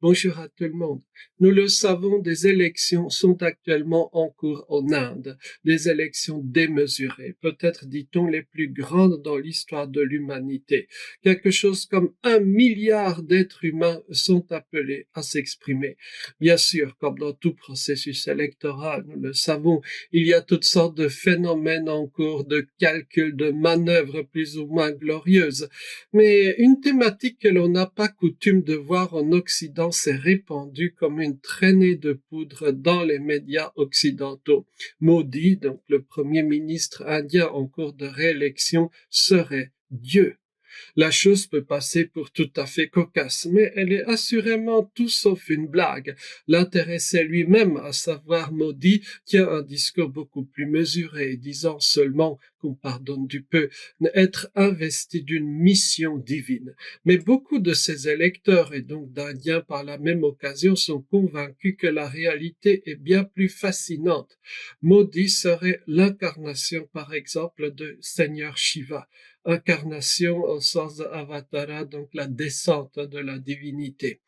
Bonjour à tout le monde. Nous le savons, des élections sont actuellement en cours en Inde, des élections démesurées, peut-être dit-on les plus grandes dans l'histoire de l'humanité. Quelque chose comme 1 milliard d'êtres humains sont appelés à s'exprimer. Bien sûr, comme dans tout processus électoral, nous le savons, il y a toutes sortes de phénomènes en cours, de calculs, de manœuvres plus ou moins glorieuses. Mais une thématique que l'on n'a pas coutume de voir en Occident s'est répandue comme une traînée de poudre dans les médias occidentaux. Modi, donc le premier ministre indien en cours de réélection, serait Dieu. La chose peut passer pour tout à fait cocasse, mais elle est assurément tout sauf une blague. L'intéressé lui-même, à savoir Modi, tient un discours beaucoup plus mesuré, disant seulement qu'on pardonne du peu, être investi d'une mission divine. Mais beaucoup de ses électeurs, et donc d'Indiens par la même occasion, sont convaincus que la réalité est bien plus fascinante. Modi serait l'incarnation, par exemple, de Seigneur Shiva, incarnation au sens de Avatara, donc la descente de la divinité.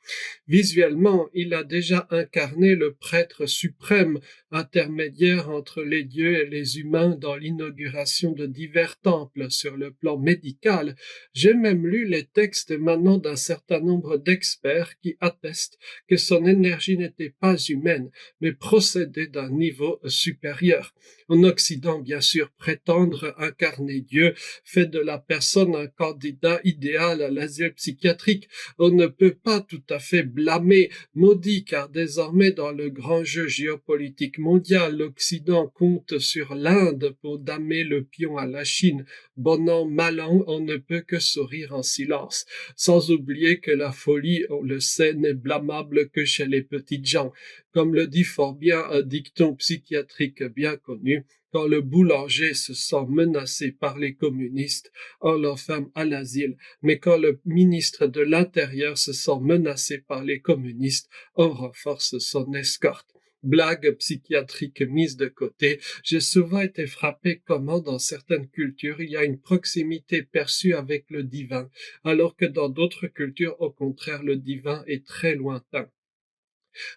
Visuellement, il a déjà incarné le prêtre suprême, intermédiaire entre les dieux et les humains dans l'inauguration de divers temples. Sur le plan médical, j'ai même lu les textes émanant d'un certain nombre d'experts qui attestent que son énergie n'était pas humaine, mais procédait d'un niveau supérieur. En Occident, bien sûr, prétendre incarner Dieu fait de la personne un candidat idéal à l'asile psychiatrique. On ne peut pas tout à fait blâmer Modi, car désormais dans le grand jeu géopolitique mondial, l'Occident compte sur l'Inde pour damer le pion à la Chine. Bon an, mal an, on ne peut que sourire en silence. Sans oublier que la folie, on le sait, n'est blâmable que chez les petites gens. Comme le dit fort bien un dicton psychiatrique bien connu, quand le boulanger se sent menacé par les communistes, on l'enferme à l'asile, mais quand le ministre de l'Intérieur se sent menacé par les communistes, on renforce son escorte. Blague psychiatrique mise de côté, j'ai souvent été frappé comment dans certaines cultures il y a une proximité perçue avec le divin, alors que dans d'autres cultures, au contraire, le divin est très lointain.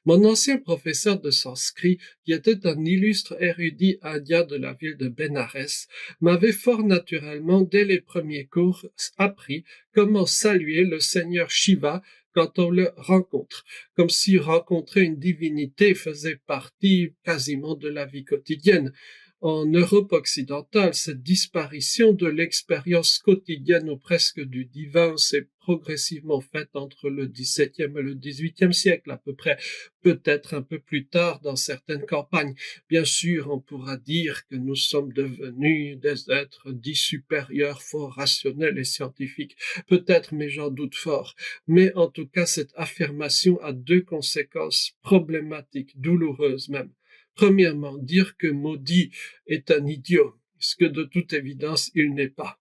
Mon ancien professeur de sanskrit, qui était un illustre érudit indien de la ville de Bénarès, m'avait fort naturellement, dès les premiers cours, appris comment saluer le seigneur Shiva quand on le rencontre, comme si rencontrer une divinité faisait partie quasiment de la vie quotidienne. En Europe occidentale, cette disparition de l'expérience quotidienne ou presque du divin s'est progressivement faite entre le XVIIe et le XVIIIe siècle à peu près, peut-être un peu plus tard dans certaines campagnes. Bien sûr, on pourra dire que nous sommes devenus des êtres dits supérieurs, fort rationnels et scientifiques. Peut-être, mais j'en doute fort. Mais en tout cas, cette affirmation a deux conséquences problématiques, douloureuses même. Premièrement, dire que Modi est un idiot, ce que de toute évidence il n'est pas.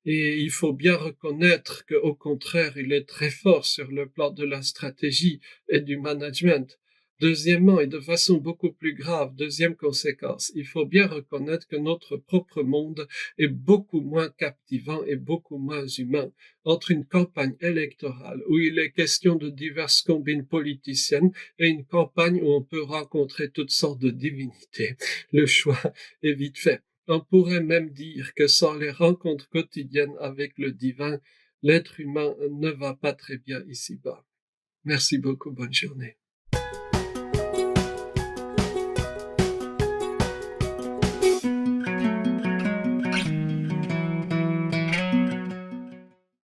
Et il faut bien reconnaître qu'au contraire, il est très fort sur le plan de la stratégie et du management. Deuxièmement, et de façon beaucoup plus grave, deuxième conséquence, il faut bien reconnaître que notre propre monde est beaucoup moins captivant et beaucoup moins humain. Entre une campagne électorale où il est question de diverses combines politiciennes et une campagne où on peut rencontrer toutes sortes de divinités, le choix est vite fait. On pourrait même dire que sans les rencontres quotidiennes avec le divin, l'être humain ne va pas très bien ici-bas. Merci beaucoup, bonne journée.